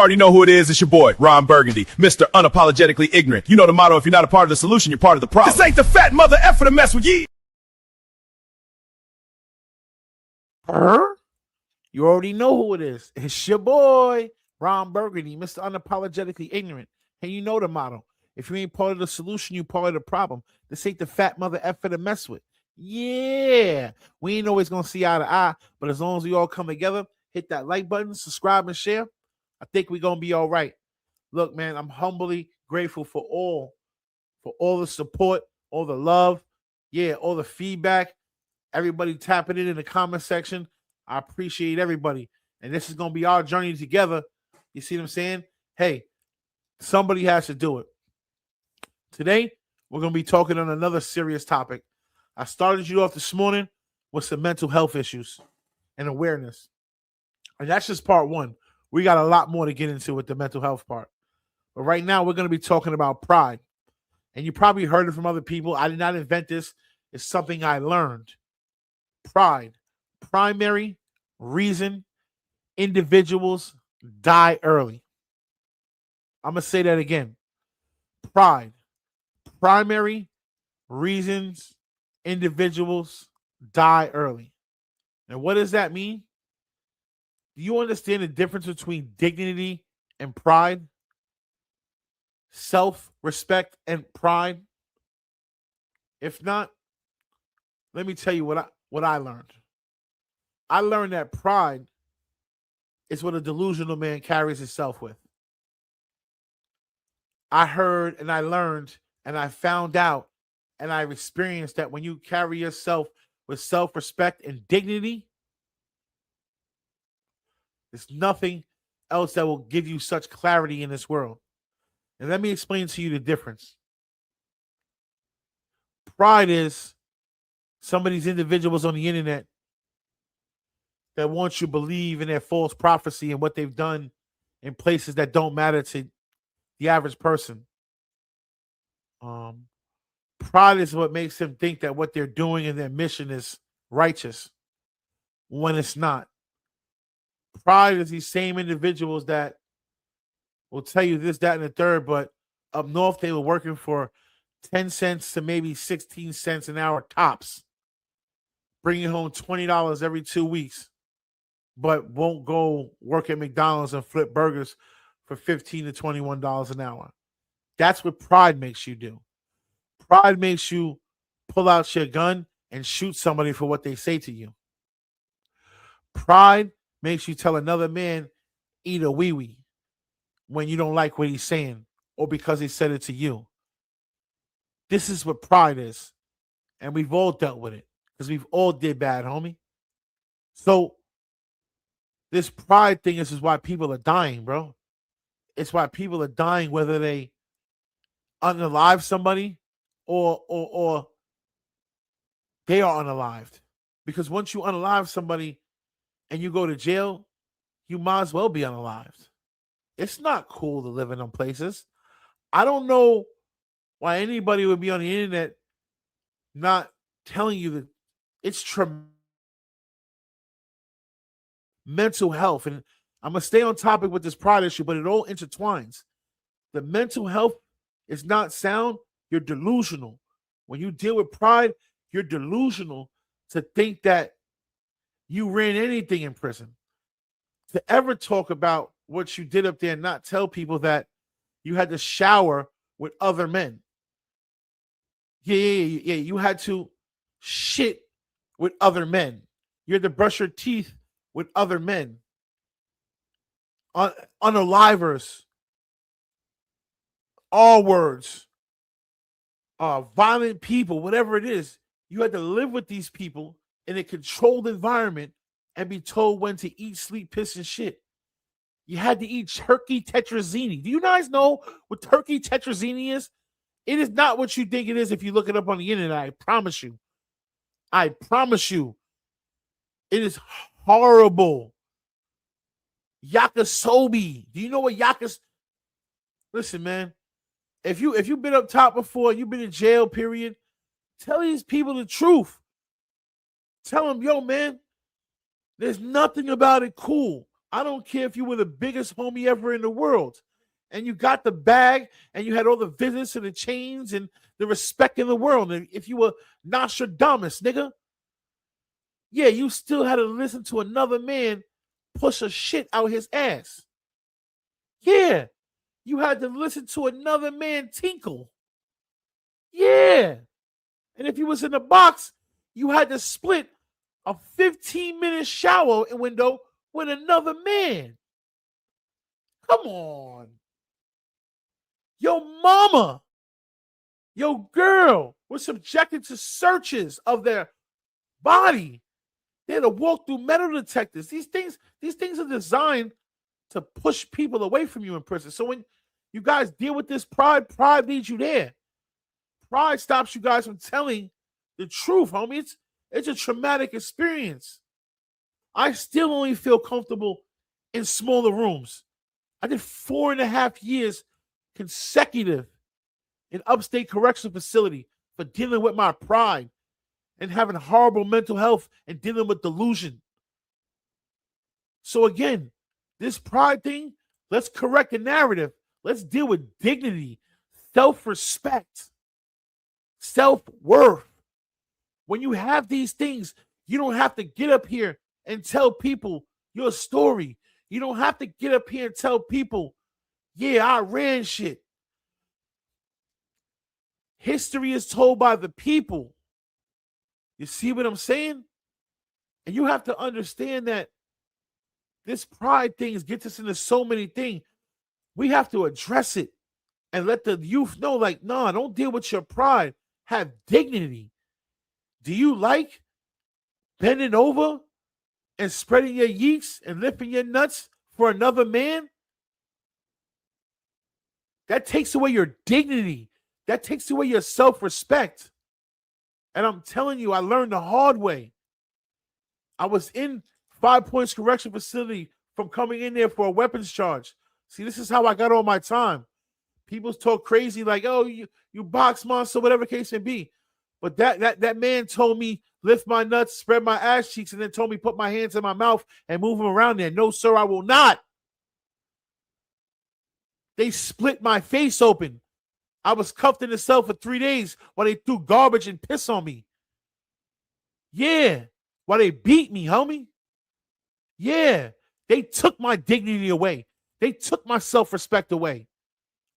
already know who it is. It's your boy, Ron Burgundy, Mr. Unapologetically Ignorant. You know the motto, if you're not a part of the solution, you're part of the problem. This ain't the fat mother effer to mess with ye. You already know who it is. It's your boy, Ron Burgundy, Mr. Unapologetically Ignorant. And you know the motto. If you ain't part of the solution, you part of the problem. This ain't the fat mother effer to mess with. Yeah. We ain't always going to see eye to eye, but as long as we all come together, hit that like button, subscribe, and share, I think we're going to be all right. Look, man, I'm humbly grateful for all the support, all the love, all the feedback, everybody tapping it in the comment section. I appreciate everybody. And this is going to be our journey together. You see what I'm saying? Hey, somebody has to do it. Today, we're going to be talking on another serious topic. I started you off this morning with some mental health issues and awareness. And that's just part one. We got a lot more to get into with the mental health part. But right now, we're going to be talking about pride. And you probably heard it from other people. I did not invent this. It's something I learned. Pride. Primary reason individuals die early. I'm going to say that again. Pride. Primary reasons individuals die early. And what does that mean? Do you understand the difference between dignity and pride? Self-respect and pride? If not, let me tell you what I learned. I learned that pride is what a delusional man carries himself with. I heard and I learned and I found out and I've experienced that when you carry yourself with self-respect and dignity, there's nothing else that will give you such clarity in this world. And let me explain to you the difference. Pride is some of these individuals on the internet that want you to believe in their false prophecy and what they've done in places that don't matter to the average person. Pride is what makes them think that what they're doing in their mission is righteous when it's not. Pride is these same individuals that will tell you this, that, and the third, but up north they were working for 10 cents to maybe 16 cents an hour tops, bringing home $20 every 2 weeks, but won't go work at McDonald's and flip burgers for $15 to $21 an hour. That's what pride makes you do. Pride makes you pull out your gun and shoot somebody for what they say to you. Pride makes you tell another man, eat a wee-wee, when you don't like what he's saying or because he said it to you. This is what pride is. And we've all dealt with it because we've all did bad, homie. So this pride thing is why people are dying, bro. It's why people are dying, whether they unalive somebody or they are unalived. Because once you unalive somebody and you go to jail, you might as well be unalived. It's not cool to live in them places. I don't know why anybody would be on the internet not telling you that it's mental health. And I'm going to stay on topic with this pride issue, but it all intertwines. The mental health is not sound. You're delusional. When you deal with pride, you're delusional to think that you ran anything in prison. To ever talk about what you did up there and not tell people that you had to shower with other men. Yeah. You had to shit with other men. You had to brush your teeth with other men. Unalivers. All words. Violent people, whatever it is. You had to live with these people in a controlled environment and be told when to eat, sleep, piss, and shit. You had to eat turkey tetrazzini. Do you guys know what turkey tetrazzini is? It is not what you think it is if you look it up on the internet. I promise you. I promise you. It is horrible. Yakisobe. Do you know what yakisobe? Listen, man. If you've been up top before, you've been in jail, period, tell these people the truth. Tell them, yo, man, there's nothing about it cool. I don't care if you were the biggest homie ever in the world and you got the bag and you had all the visits and the chains and the respect in the world. And if you were Nostradamus, nigga, yeah, you still had to listen to another man push a shit out his ass. Yeah, you had to listen to another man tinkle. Yeah. And if you was in the box, you had to split a 15-minute shower window with another man. Come on. Your mama, your girl was subjected to searches of their body. They had to walk through metal detectors. These things are designed to push people away from you in prison. So when you guys deal with this pride leads you there. Pride stops you guys from telling the truth, homie. It's a traumatic experience. I still only feel comfortable in smaller rooms. I did 4.5 years consecutive in upstate correctional facility for dealing with my pride and having horrible mental health and dealing with delusion. So again, this pride thing, let's correct the narrative. Let's deal with dignity, self-respect, self-worth. When you have these things, you don't have to get up here and tell people your story. You don't have to get up here and tell people, yeah, I ran shit. History is told by the people. You see what I'm saying? And you have to understand that this pride thing gets us into so many things. We have to address it and let the youth know, like, nah, don't deal with your pride. Have dignity. Do you like bending over and spreading your yeeks and lifting your nuts for another man? That takes away your dignity. That takes away your self-respect. And I'm telling you, I learned the hard way. I was in 5 Points Correction Facility from coming in there for a weapons charge. See, this is how I got all my time. People talk crazy like, oh, you box monster, whatever case may be. But that man told me lift my nuts, spread my ass cheeks, and then told me put my hands in my mouth and move them around there. No, sir, I will not. They split my face open. I was cuffed in the cell for 3 days while they threw garbage and piss on me. Yeah, while they beat me, homie. Yeah, they took my dignity away. They took my self-respect away.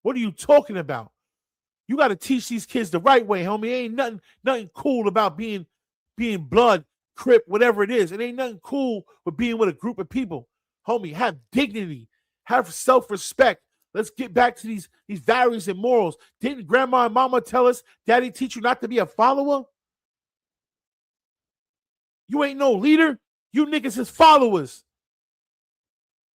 What are you talking about? You got to teach these kids the right way, homie. Ain't nothing cool about being blood, crip, whatever it is. It ain't nothing cool with being with a group of people. Homie, have dignity, have self-respect. Let's get back to these values and morals. Didn't grandma and mama tell us, daddy teach you not to be a follower? You ain't no leader. You niggas is followers.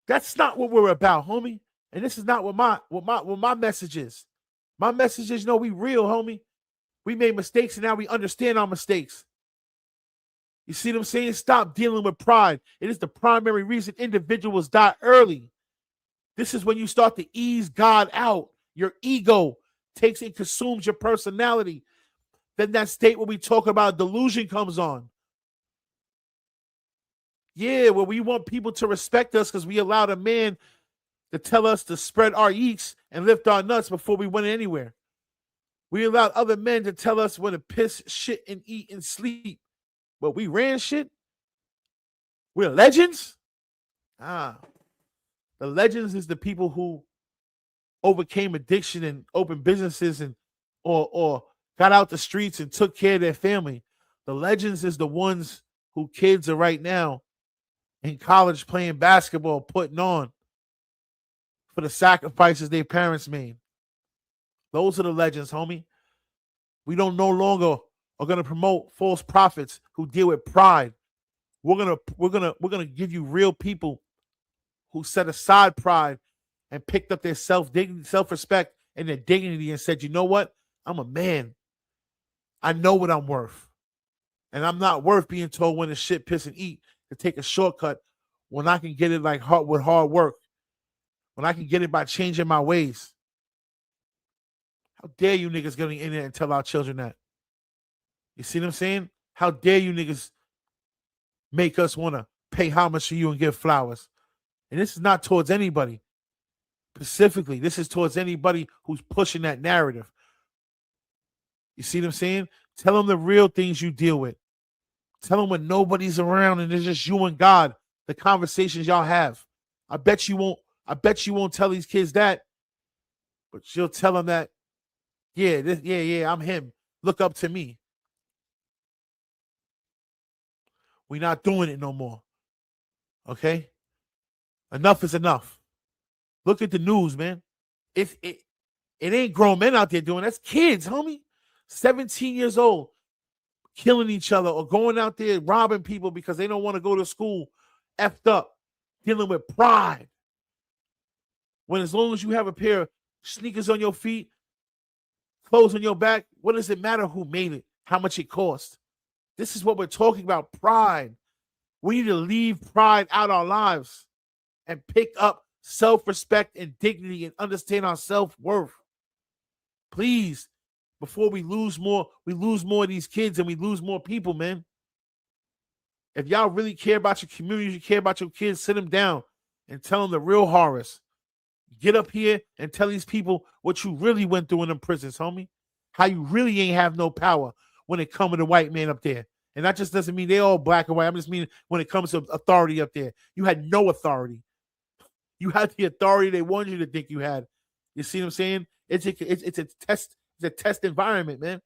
That's not what we're about, homie. And this is not what my message is. My message is, we real, homie. We made mistakes and now we understand our mistakes. You see what I'm saying? Stop dealing with pride. It is the primary reason individuals die early. This is when you start to ease God out. Your ego takes and consumes your personality. Then that state where we talk about delusion comes on. Yeah, where we want people to respect us because we allowed a man to tell us to spread our yeeks and lift our nuts before we went anywhere. We allowed other men to tell us when to piss, shit, and eat and sleep. But we ran shit? We're legends? The legends is the people who overcame addiction and opened businesses and or got out the streets and took care of their family. The legends is the ones who kids are right now in college playing basketball, putting on for the sacrifices their parents made. Those are the legends, homie. We don't no longer are gonna promote false prophets who deal with pride. We're gonna give you real people who set aside pride and picked up their self-respect and their dignity and said, you know what? I'm a man. I know what I'm worth. And I'm not worth being told when to shit, piss, and eat to take a shortcut when I can get it with hard work. When I can get it by changing my ways. How dare you niggas get in there and tell our children that? You see what I'm saying? How dare you niggas make us want to pay homage to you and give flowers? And this is not towards anybody specifically. This is towards anybody who's pushing that narrative. You see what I'm saying? Tell them the real things you deal with. Tell them when nobody's around and it's just you and God, the conversations y'all have. I bet you won't tell these kids that, but you'll tell them that, yeah, I'm him. Look up to me. We're not doing it no more. Okay? Enough is enough. Look at the news, man. It ain't grown men out there doing it. That's kids, homie. 17 years old, killing each other or going out there robbing people because they don't want to go to school, effed up, dealing with pride. When as long as you have a pair of sneakers on your feet, clothes on your back, what does it matter who made it, how much it cost? This is what we're talking about, pride. We need to leave pride out our lives and pick up self-respect and dignity and understand our self-worth. Please, before we lose more of these kids and we lose more people, man. If y'all really care about your community, you care about your kids, sit them down and tell them the real horrors. Get up here and tell these people what you really went through in them prisons, homie. How you really ain't have no power when it comes to the white man up there. And that just doesn't mean they all black and white. I'm just meaning when it comes to authority up there. You had no authority. You had the authority they wanted you to think you had. You see what I'm saying? It's a test. It's a test environment, man.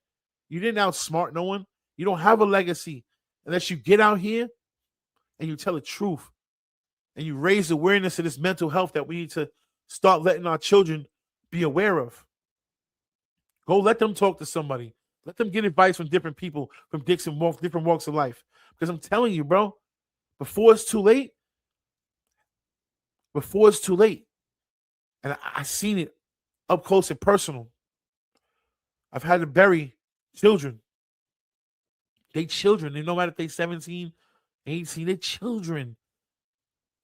You didn't outsmart no one. You don't have a legacy unless you get out here and you tell the truth and you raise awareness of this mental health that we need to start letting our children be aware of. Go let them talk to somebody. Let them get advice from different people, from different walks of life. Because I'm telling you, bro, before it's too late, and I seen it up close and personal. I've had to bury children. They children. No matter if they 17, 18, they children.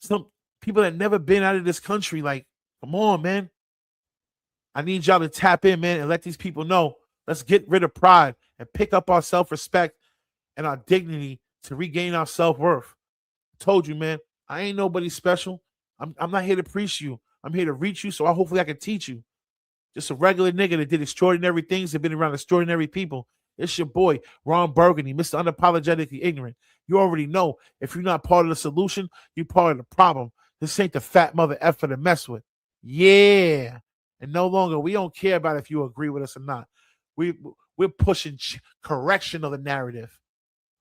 Some people that never been out of this country, like, come on, man. I need y'all to tap in, man, and let these people know. Let's get rid of pride and pick up our self-respect and our dignity to regain our self-worth. I told you, man, I ain't nobody special. I'm not here to preach you. I'm here to reach you, so hopefully I can teach you. Just a regular nigga that did extraordinary things and been around extraordinary people. It's your boy, Ron Burgundy, Mr. Unapologetically Ignorant. You already know if you're not part of the solution, you're part of the problem. This ain't the fat mother effer to mess with. Yeah. And no longer, we don't care about if you agree with us or not. We're pushing correction of the narrative.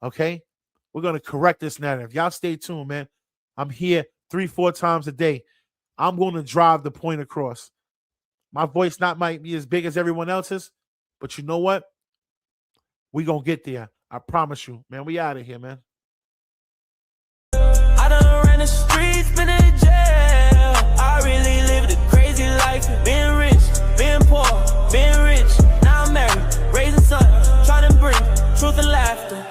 Okay? We're going to correct this narrative. Y'all stay tuned, man. I'm here 3-4 times a day. I'm going to drive the point across. My voice might be as big as everyone else's, but you know what? We going to get there. I promise you, man. We out of here, man. I done ran the streets, been in jail. I really lived a crazy life. Being rich, being poor, being rich. Now I'm married, raising son, trying to bring truth and laughter.